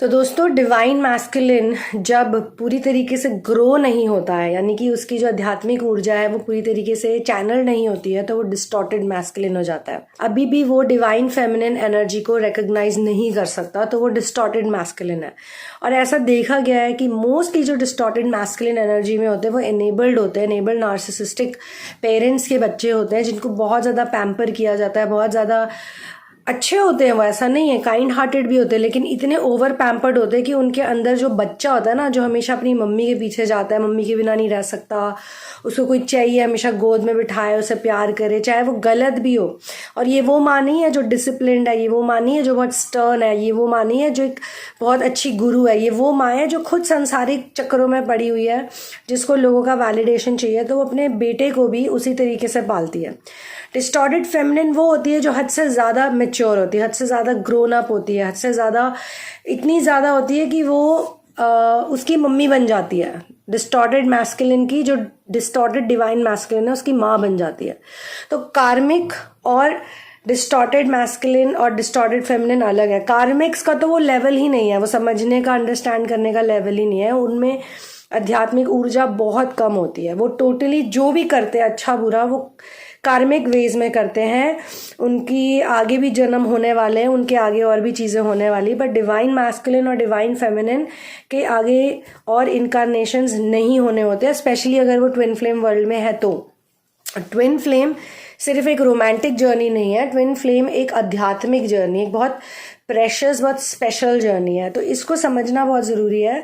तो दोस्तों divine masculine जब पूरी तरीके से ग्रो नहीं होता है, यानी कि उसकी जो आध्यात्मिक ऊर्जा है वो पूरी तरीके से चैनल नहीं होती है, तो वो डिस्टॉर्टेड मैस्कुलिन हो जाता है। अभी भी वो डिवाइन फेमिनिन एनर्जी को रिकॉग्नाइज नहीं कर सकता, तो वो डिस्टॉर्टेड मैस्कुलिन है। और ऐसा देखा गया है कि मोस्टली जो डिस्टॉर्टेड मैस्कुलिन एनर्जी में होते हैं वो एनेबल्ड होते हैं, एनेबल्ड नार्सिसिस्टिक पेरेंट्स के बच्चे होते हैं, जिनको बहुत ज़्यादा पैम्पर किया जाता है, बहुत ज़्यादा अच्छे होते हैं, वो ऐसा नहीं है, काइंड हार्टेड भी होते हैं, लेकिन इतने ओवर पैम्पर्ड होते हैं कि उनके अंदर जो बच्चा होता है ना, जो हमेशा अपनी मम्मी के पीछे जाता है, मम्मी के बिना नहीं रह सकता, उसको कोई चाहिए, हमेशा गोद में बिठाए, उसे प्यार करे, चाहे वो गलत भी हो। और ये वो माँ नहीं है जो डिसिप्लिन्ड है, ये वो माँ नहीं है जो बहुत स्टर्न है, ये वो माँ नहीं है जो एक बहुत अच्छी गुरु है, ये वो माँ है जो खुद सांसारिक चक्करों में पड़ी हुई है, जिसको लोगों का वैलिडेशन चाहिए, तो वो अपने बेटे को भी उसी तरीके से पालती है। डिस्टॉर्टेड फेमिनिन वो होती है जो हद से ज़्यादा मैच्योर होती है, हद से ज़्यादा ग्रोन अप होती है, हद से ज़्यादा इतनी ज़्यादा होती है कि वो उसकी मम्मी बन जाती है। डिस्टॉर्टेड मैस्कुलिन की जो डिस्टॉर्टेड डिवाइन मैस्कुलिन है उसकी माँ बन जाती है। तो कार्मिक और डिस्टॉर्टेड मैस्कुलिन और डिस्टॉर्टेड फेमिनिन अलग है। कार्मिक्स का तो वो लेवल ही नहीं है, वो समझने का, अंडरस्टैंड करने का लेवल ही नहीं है, उनमें आध्यात्मिक ऊर्जा बहुत कम होती है। वो टोटली जो भी करते हैं अच्छा बुरा वो कार्मिक वेज में करते हैं, उनकी आगे भी जन्म होने वाले हैं, उनके आगे और भी चीज़ें होने वाली, बट डिवाइन मैस्कुलिन और डिवाइन फेमिनिन के आगे और इनकारनेशंस नहीं होने होते, स्पेशली अगर वो ट्विन फ्लेम वर्ल्ड में है तो। ट्विन फ्लेम सिर्फ एक रोमांटिक जर्नी नहीं है, ट्विन फ्लेम एक आध्यात्मिक जर्नी, एक बहुत प्रेशियस, बहुत स्पेशल जर्नी है। तो इसको समझना बहुत ज़रूरी है।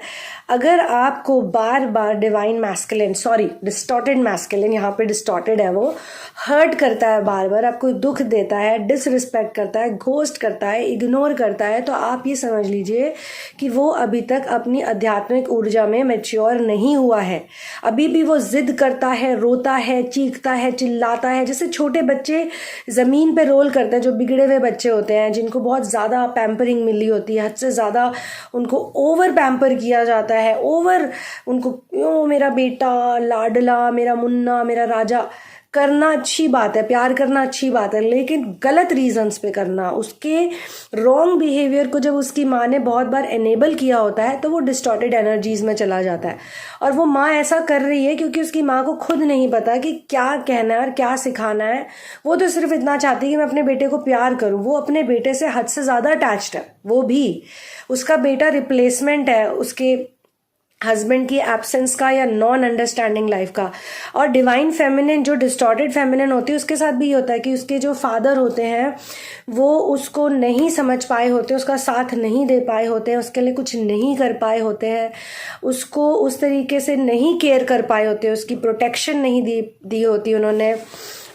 अगर आपको बार बार divine masculine, sorry distorted masculine, यहाँ पे डिस्टॉर्टेड है, वो हर्ट करता है, बार बार आपको दुख देता है, डिसरिस्पेक्ट करता है, घोस्ट करता है, इग्नोर करता है, तो आप ये समझ लीजिए कि वो अभी तक अपनी आध्यात्मिक ऊर्जा में मैच्योर नहीं हुआ है। अभी भी वो जिद करता है, रोता है, चीखता है, चिल्लाता है, जैसे छोटे बच्चे ज़मीन पे रोल करते हैं, जो बिगड़े हुए बच्चे होते हैं, जिनको बहुत ज़्यादा पैम्परिंग मिली होती है, हद से ज़्यादा उनको ओवर पैम्पर किया जाता है, ओवर उनको यो मेरा बेटा लाडला, मेरा मुन्ना, मेरा राजा। करना अच्छी बात है, प्यार करना अच्छी बात है, लेकिन गलत रीजंस पे करना, उसके रॉन्ग बिहेवियर को जब उसकी माँ ने बहुत बार एनेबल किया होता है तो वो डिस्टॉर्टेड एनर्जीज में चला जाता है। और वो माँ ऐसा कर रही है क्योंकि उसकी माँ को खुद नहीं पता कि क्या कहना है और क्या सिखाना है। वो तो सिर्फ इतना चाहती है कि मैं अपने बेटे को प्यार करूँ। वो अपने बेटे से हद से ज़्यादा अटैच्ड है, वो भी। उसका बेटा रिप्लेसमेंट है उसके हस्बैंड की एब्सेंस का या नॉन अंडरस्टैंडिंग लाइफ का। और डिवाइन फेमिनिन जो डिस्टॉर्टेड फेमिनिन होती है उसके साथ भी होता है कि उसके जो फादर होते हैं वो उसको नहीं समझ पाए होते, उसका साथ नहीं दे पाए होते हैं, उसके लिए कुछ नहीं कर पाए होते हैं, उसको उस तरीके से नहीं केयर कर पाए होते, उसकी प्रोटेक्शन नहीं दी होती उन्होंने।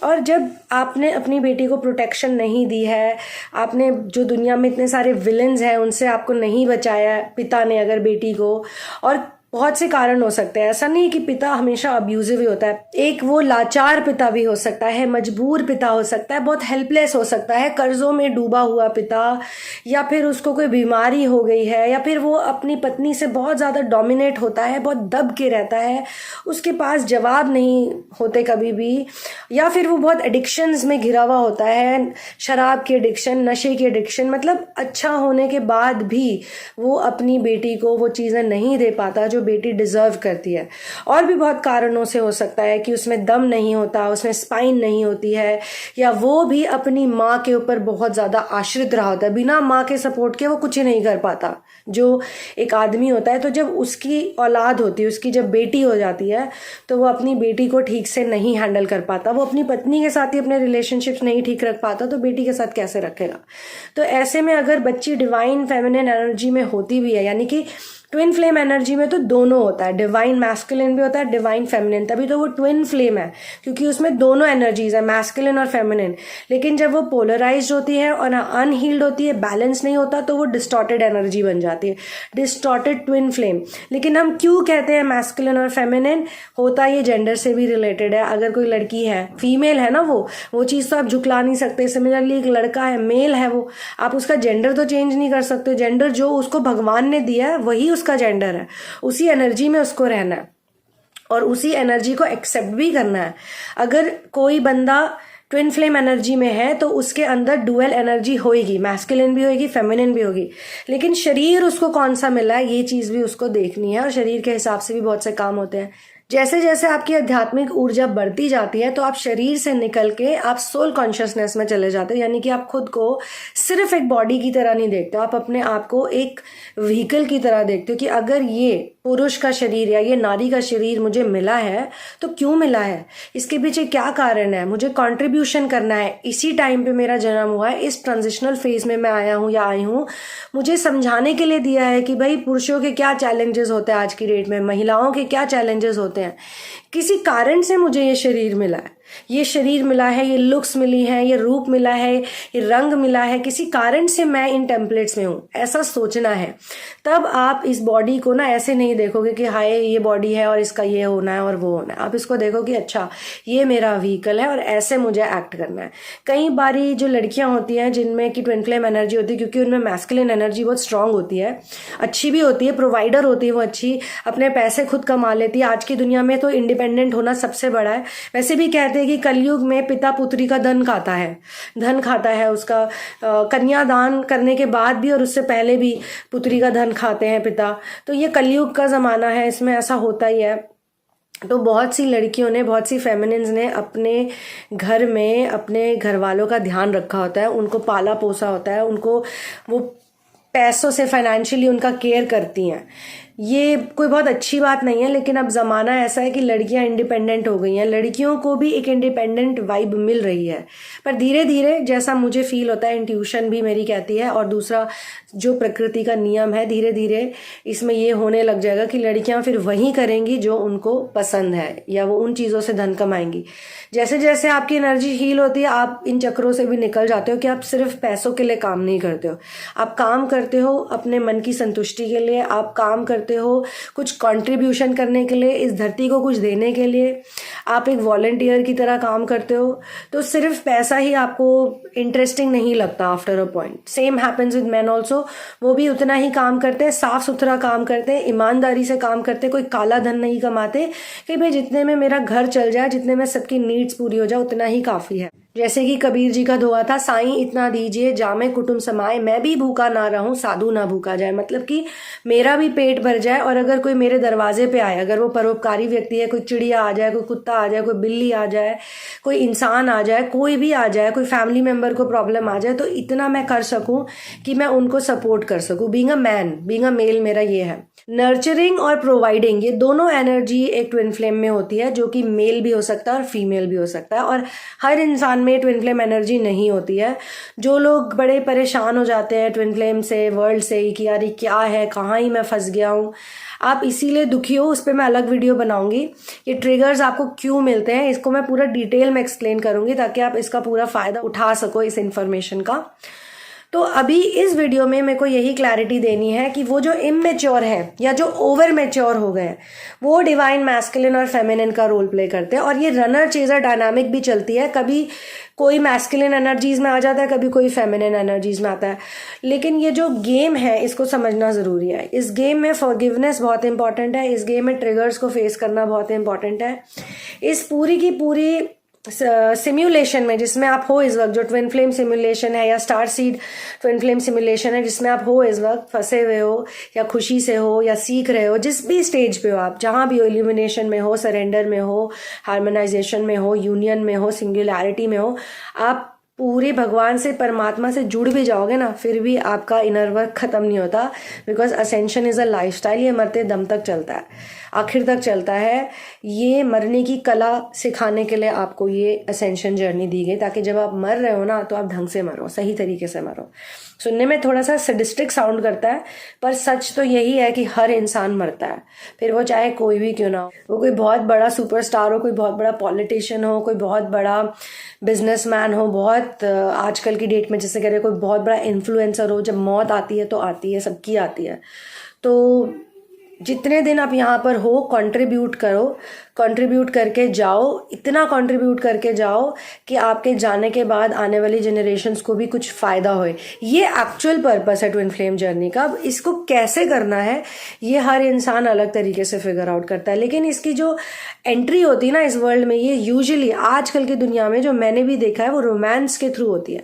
और जब आपने अपनी बेटी को प्रोटेक्शन नहीं दी है, आपने जो दुनिया में इतने सारे विलन्स हैं उनसे आपको नहीं बचाया है, पिता ने अगर बेटी को, और बहुत से कारण हो सकते हैं, ऐसा नहीं है कि पिता हमेशा अब्यूजिव ही होता है। एक वो लाचार पिता भी हो सकता है, मजबूर पिता हो सकता है, बहुत हेल्पलेस हो सकता है, कर्जों में डूबा हुआ पिता, या फिर उसको कोई बीमारी हो गई है, या फिर वो अपनी पत्नी से बहुत ज़्यादा डोमिनेट होता है, बहुत दब के रहता है, उसके पास जवाब नहीं होते कभी भी, या फिर वो बहुत एडिक्शंस में घिरा हुआ होता है, शराब की एडिक्शन, नशे की एडिक्शन, मतलब अच्छा होने के बाद भी वो अपनी बेटी को वो चीज़ें नहीं दे पाता जो बेटी डिजर्व करती है। और भी बहुत कारणों से हो सकता है कि उसमें दम नहीं होता, उसमें स्पाइन नहीं होती है, या वो भी अपनी माँ के ऊपर बहुत ज़्यादा आश्रित रहा होता है, बिना माँ के सपोर्ट के वो कुछ ही नहीं कर पाता। जो एक आदमी होता है, तो जब उसकी औलाद होती है, उसकी जब बेटी हो जाती है, तो वो अपनी बेटी को ठीक से नहीं हैंडल कर पाता, वो अपनी पत्नी के साथ ही अपने रिलेशनशिप्स नहीं ठीक रख पाता, तो बेटी के साथ कैसे रखेगा। तो ऐसे में अगर बच्ची डिवाइन फेमिनिन एनर्जी में होती भी है, यानी कि ट्विन फ्लेम एनर्जी में तो दोनों होता है, डिवाइन मैस्कुलिन भी होता है, डिवाइन फेमिनिन, तभी तो वो ट्विन फ्लेम है, क्योंकि उसमें दोनों एनर्जीज है, मैस्कुलिन और फेमिनिन। लेकिन जब वो पोलराइज्ड होती है और अनहील्ड होती है, बैलेंस नहीं होता, तो वो डिस्टॉर्टेड एनर्जी बन जाती है, डिस्टॉर्टेड ट्विन फ्लेम। लेकिन हम क्यों कहते हैं मैस्कुलिन और फेमिनिन? होता ये जेंडर से भी रिलेटेड है। अगर कोई लड़की है, फीमेल है ना, वो चीज़ तो आप झुकला नहीं सकते। सिमिलरली एक लड़का है, मेल है, वो आप उसका जेंडर तो चेंज नहीं कर सकते। जेंडर जो उसको भगवान ने दिया है वही उसका जेंडर है, उसी एनर्जी में उसको रहना है और उसी एनर्जी को एक्सेप्ट भी करना है। अगर कोई बंदा ट्विन फ्लेम एनर्जी में है तो उसके अंदर डुअल एनर्जी होएगी, मैस्कुलिन भी होगी, फेमिनिन भी होगी, लेकिन शरीर उसको कौन सा मिला है ये चीज़ भी उसको देखनी है, और शरीर के हिसाब से भी बहुत से काम होते हैं। जैसे जैसे आपकी आध्यात्मिक ऊर्जा बढ़ती जाती है तो आप शरीर से निकल के आप सोल कॉन्शियसनेस में चले जाते हैं, यानी कि आप खुद को सिर्फ एक बॉडी की तरह नहीं देखते, आप अपने आप को एक व्हीकल की तरह देखते हो कि अगर ये पुरुष का शरीर या ये नारी का शरीर मुझे मिला है तो क्यों मिला है, इसके पीछे क्या कारण है, मुझे कंट्रीब्यूशन करना है, इसी टाइम पे मेरा जन्म हुआ है, इस ट्रांजिशनल फेज में मैं आया हूँ या आई हूँ, मुझे समझाने के लिए दिया है कि भाई पुरुषों के क्या चैलेंजेस होते हैं आज की डेट में, महिलाओं के क्या चैलेंजेस होते हैं, किसी कारण से मुझे ये शरीर मिला है, ये शरीर मिला है, ये लुक्स मिली है, ये रूप मिला है, ये रंग मिला है, किसी कारण से मैं इन टेम्पलेट्स में हूँ, ऐसा सोचना है। तब आप इस बॉडी को ना ऐसे नहीं देखोगे कि हाय ये बॉडी है और इसका ये होना है और वो होना है, आप इसको देखो कि अच्छा ये मेरा व्हीकल है और ऐसे मुझे एक्ट करना है। कई बारी जो लड़कियां होती हैं जिनमें कि ट्विन फ्लेम एनर्जी होती है, क्योंकि उनमें मैस्कुलिन एनर्जी बहुत स्ट्रांग होती है, अच्छी भी होती है, प्रोवाइडर होती है वो अच्छी, अपने पैसे खुद कमा लेती है, आज की दुनिया में तो इंडिपेंडेंट होना सबसे बड़ा है। वैसे भी कहते हैं कि कलयुग में पिता पुत्री का धन खाता है उसका, कन्यादान करने के बाद भी और उससे पहले भी पुत्री का धन खाते हैं पिता, तो ये कलयुग का ज़माना है, इसमें ऐसा होता ही है। तो बहुत सी लड़कियों ने, बहुत सी फेमिनिन्स ने अपने घर में अपने घर वालों का ध्यान रखा होता है, उनको पाला पोसा होता है, उनको वो पैसों से फाइनेंशियली उनका केयर करती हैं। ये कोई बहुत अच्छी बात नहीं है, लेकिन अब ज़माना ऐसा है कि लड़कियां इंडिपेंडेंट हो गई हैं, लड़कियों को भी एक इंडिपेंडेंट वाइब मिल रही है, पर धीरे धीरे जैसा मुझे फील होता है, इंट्यूशन भी मेरी कहती है, और दूसरा जो प्रकृति का नियम है, धीरे धीरे इसमें ये होने लग जाएगा कि लड़कियां फिर वही करेंगी जो उनको पसंद है, या वो उन चीज़ों से धन कमाएंगी। जैसे जैसे आपकी एनर्जी हील होती है आप इन चक्रों से भी निकल जाते हो कि आप सिर्फ पैसों के लिए काम नहीं करते हो, आप काम करते हो अपने मन की संतुष्टि के लिए, आप काम करते हो कुछ कंट्रीब्यूशन करने के लिए, इस धरती को कुछ देने के लिए, आप एक वॉलंटियर की तरह काम करते हो। तो सिर्फ पैसा ही आपको इंटरेस्टिंग नहीं लगता after a point. Same happens with man also, वो भी उतना ही काम करते हैं, साफ सुथरा काम करते हैं, ईमानदारी से काम करते हैं, कोई काला धन नहीं कमाते कि भाई जितने में मेरा घर चल जाए, जितने में सबकी नीड्स पूरी हो जाए उतना ही काफ़ी है। जैसे कि कबीर जी का दुआ था, साईं इतना दीजिए जामे कुटुंब समाए, मैं भी भूखा ना रहूं साधु ना भूखा जाए, मतलब कि मेरा भी पेट भर जाए, और अगर कोई मेरे दरवाजे पे आए, अगर वो परोपकारी व्यक्ति है, कोई चिड़िया आ जाए, कोई कुत्ता आ जाए, कोई बिल्ली आ जाए, कोई इंसान आ जाए, कोई भी आ जाए, कोई फैमिली मेम्बर को प्रॉब्लम आ जाए, तो इतना मैं कर सकूं कि मैं उनको सपोर्ट कर सकूं। Being a man, being a male मेरा ये है। नर्चरिंग और प्रोवाइडिंग, ये दोनों एनर्जी एक ट्विन फ्लेम में होती है, जो कि मेल भी हो सकता है और फीमेल भी हो सकता है, और हर इंसान में ट्विन फ्लेम एनर्जी नहीं होती है। जो लोग बड़े परेशान हो जाते हैं ट्विन फ्लेम से, वर्ल्ड से, कि यार ये क्या है, कहाँ ही मैं फंस गया हूँ, आप इसीलिए दुखी हो, उस पर मैं अलग वीडियो बनाऊंगी। ये ट्रिगर्स आपको क्यों मिलते हैं इसको मैं पूरा डिटेल में एक्सप्लेन करूंगी, ताकि आप इसका पूरा फायदा उठा सको इस इंफॉर्मेशन का। तो अभी इस वीडियो में मेरे को यही क्लैरिटी देनी है कि वो जो इमेच्योर है या जो ओवर मैच्योर हो गए हैं, वो डिवाइन मैस्कुलिन और फेमिनिन का रोल प्ले करते हैं, और ये रनर चेजर डायनामिक भी चलती है, कभी कोई मैस्कुलिन एनर्जीज में आ जाता है, कभी कोई फेमिनिन एनर्जीज में आता है। लेकिन ये जो गेम है इसको समझना ज़रूरी है। इस गेम में फॉरगिवनेस बहुत इंपॉर्टेंट है, इस गेम में ट्रिगर्स को फेस करना बहुत इंपॉर्टेंट है। इस पूरी की पूरी सिम्युलेशन में जिसमें आप हो इस वक्त, जो ट्विन फ्लेम सिम्युलेशन है या star seed twin flame simulation है, जिसमें आप हो इस वक्त, फंसे हुए हो या खुशी से हो या सीख रहे हो, जिस भी स्टेज पे हो आप, जहाँ भी हो, इल्यूमिनेशन में हो, सरेंडर में हो, हार्मोनाइजेशन में हो, यूनियन में हो, सिंगुलैरिटी में हो, आप पूरे भगवान से, परमात्मा से जुड़ भी जाओगे ना, फिर भी आपका इनर वर्क खत्म नहीं होता, because ascension is a lifestyle. ये मरते दम तक चलता है, आखिर तक चलता है। ये मरने की कला सिखाने के लिए आपको ये असेंशन जर्नी दी गई, ताकि जब आप मर रहे हो ना तो आप ढंग से मरो, सही तरीके से मरो। सुनने में थोड़ा सा सडिस्टिक साउंड करता है, पर सच तो यही है कि हर इंसान मरता है, फिर वो चाहे कोई भी क्यों ना हो। वो कोई बहुत बड़ा सुपरस्टार हो, कोई बहुत बड़ा पॉलिटिशियन हो, कोई बहुत बड़ा बिजनेसमैन हो, बहुत आजकल की डेट में जैसे कह रहे कोई बहुत बड़ा इन्फ्लुएंसर हो, जब मौत आती है तो आती है, सबकी आती है। तो जितने दिन आप यहाँ पर हो कंट्रीब्यूट करो, कंट्रीब्यूट करके जाओ, इतना कंट्रीब्यूट करके जाओ कि आपके जाने के बाद आने वाली जनरेशन्स को भी कुछ फ़ायदा होए। ये एक्चुअल पर्पस है ट्विन फ्लेम जर्नी का। अब इसको कैसे करना है ये हर इंसान अलग तरीके से फिगर आउट करता है, लेकिन इसकी जो एंट्री होती है ना इस वर्ल्ड में, ये यूजुअली आजकल की दुनिया में जो मैंने भी देखा है वो रोमांस के थ्रू होती है।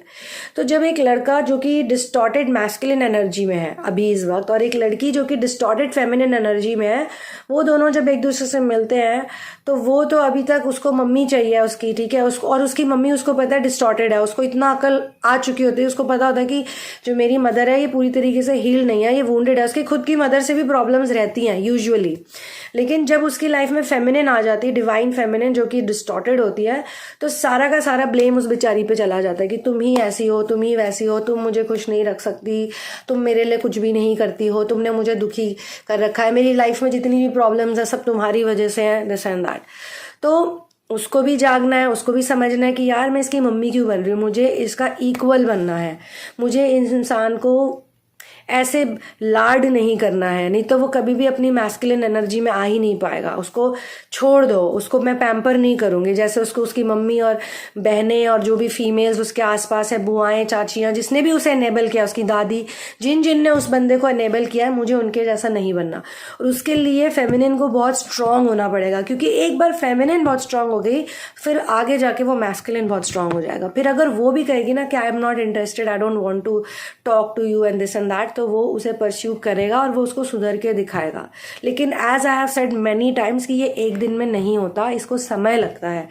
तो जब एक लड़का जो कि डिस्टॉर्टेड मैस्कुलिन एनर्जी में है अभी इस वक्त, और एक लड़की जो कि डिस्टॉर्टेड फेमिनिन एनर्जी में है, वो दोनों जब एक दूसरे से मिलते हैं तो वो तो अभी तक उसको मम्मी चाहिए उसकी, ठीक है, उसको, और उसकी मम्मी उसको पता है डिस्टॉर्टेड है, उसको इतना अकल आ चुकी होती है, उसको पता होता है कि जो मेरी मदर है ये पूरी तरीके से हील नहीं है, ये वुंडेड है। उसकी खुद की मदर से भी प्रॉब्लम्स रहती हैं यूजुअली, लेकिन जब उसकी लाइफ में फेमिनिन आ जाती है, डिवाइन फेमिनिन जो कि डिस्टॉर्टेड होती है, तो सारा का सारा ब्लेम उस बेचारी पे चला जाता है कि तुम ही ऐसी हो, तुम ही वैसी हो, तुम मुझे खुश नहीं रख सकती, तुम मेरे लिए कुछ भी नहीं करती हो, तुमने मुझे दुखी कर रखा है, मेरी लाइफ में जितनी भी प्रॉब्लम्स है सब तुम्हारी वजह से हैं, दिस एंड दैट। तो उसको भी जागना है, उसको भी समझना है कि यार मैं इसकी मम्मी क्यों बन रही हूँ, मुझे इसका इक्वल बनना है, मुझे इस इंसान को ऐसे लाड नहीं करना है, नहीं तो वो कभी भी अपनी मैस्कुलिन एनर्जी में आ ही नहीं पाएगा। उसको छोड़ दो, उसको मैं पैम्पर नहीं करूँगी जैसे उसको उसकी मम्मी और बहनें और जो भी फीमेल्स उसके आसपास है, बुआएं, चाचियाँ, जिसने भी उसे एनेबल किया, उसकी दादी, जिन जिन ने उस बंदे को एनेबल किया है, मुझे उनके जैसा नहीं बनना। और उसके लिए फेमिनिन को बहुत स्ट्रांग होना पड़ेगा, क्योंकि एक बार फेमिनिन बहुत स्ट्रांग हो गई फिर आगे जाके वो मैस्कुलिन बहुत स्ट्रांग हो जाएगा। फिर अगर वो भी कहेगी ना कि I am not interested, I don't want to talk to you and this and that, तो वो उसे परस्यू करेगा और वो उसको सुधर के दिखाएगा। लेकिन as I have said many times कि ये एक दिन में नहीं होता, इसको समय लगता है।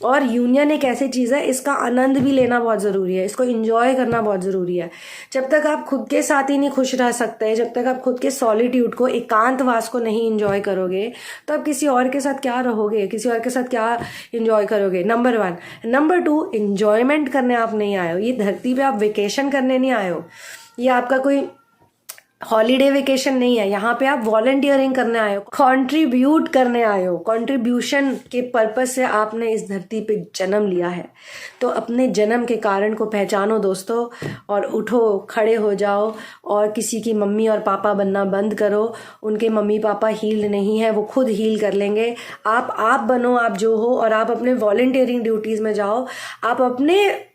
और यूनियन एक ऐसी चीज़ है, इसका आनंद भी लेना बहुत ज़रूरी है, इसको इंजॉय करना बहुत ज़रूरी है। जब तक आप खुद के साथ ही नहीं खुश रह सकते, जब तक आप खुद के सॉलिट्यूड को, एकांतवास को नहीं इंजॉय करोगे, तो आप किसी और के साथ क्या रहोगे, किसी और के साथ क्या इंजॉय करोगे? नंबर 1। नंबर 2, इंजॉयमेंट करने आप नहीं आए हो, ये धरती पे आप वेकेशन करने नहीं आए हो, ये आपका कोई हॉलीडे वेकेशन नहीं है। यहाँ पे आप वॉलंटियरिंग करने आए हो, कंट्रीब्यूट करने आए हो, कंट्रीब्यूशन के पर्पस से आपने इस धरती पे जन्म लिया है। तो अपने जन्म के कारण को पहचानो दोस्तों, और उठो, खड़े हो जाओ, और किसी की मम्मी और पापा बनना बंद करो। उनके मम्मी पापा हील्ड नहीं है, वो खुद हील कर लेंगे। आप बनो, आप जो हो, और आप अपने वॉलंटियरिंग ड्यूटीज़ में जाओ, आप अपने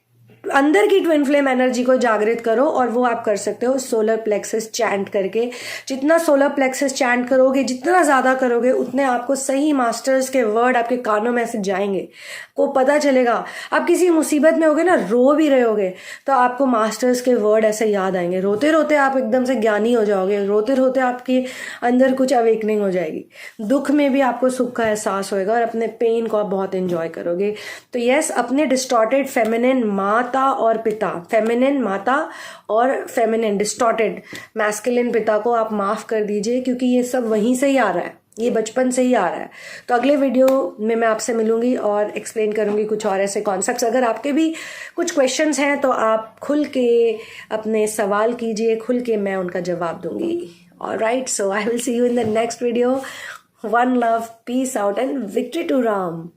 अंदर की ट्विन फ्लेम एनर्जी को जागृत करो। और वो आप कर सकते हो सोलर प्लेक्सस चैंट करके। जितना सोलर प्लेक्सस चैंट करोगे, जितना ज़्यादा करोगे, उतने आपको सही मास्टर्स के वर्ड आपके कानों में से जाएंगे, को पता चलेगा। आप किसी मुसीबत में होगे ना, रो भी रहे होगे, तो आपको मास्टर्स के वर्ड ऐसे याद आएंगे। रोते रोते आप एकदम से ज्ञानी हो जाओगे, रोते रोते आपके अंदर कुछ अवेकनिंग हो जाएगी। दुख में भी आपको सुख का एहसास होएगा, और अपने पेन को आप बहुत एंजॉय करोगे। तो यस, अपने डिस्टॉर्टेड फेमिनिन माता और पिता, फेमिनिन माता और फेमिनिन डिस्टॉर्टेड मैस्कुलिन पिता को आप माफ कर दीजिए, क्योंकि ये सब वहीं से ही आ रहा है, ये बचपन से ही आ रहा है। तो अगले वीडियो में मैं आपसे मिलूंगी और एक्सप्लेन करूंगी कुछ और ऐसे कॉन्सेप्ट्स। अगर आपके भी कुछ क्वेश्चंस हैं तो आप खुल के अपने सवाल कीजिए, खुल के मैं उनका जवाब दूंगी। Alright, so I will see you in the next video. One love, peace out and victory to Ram.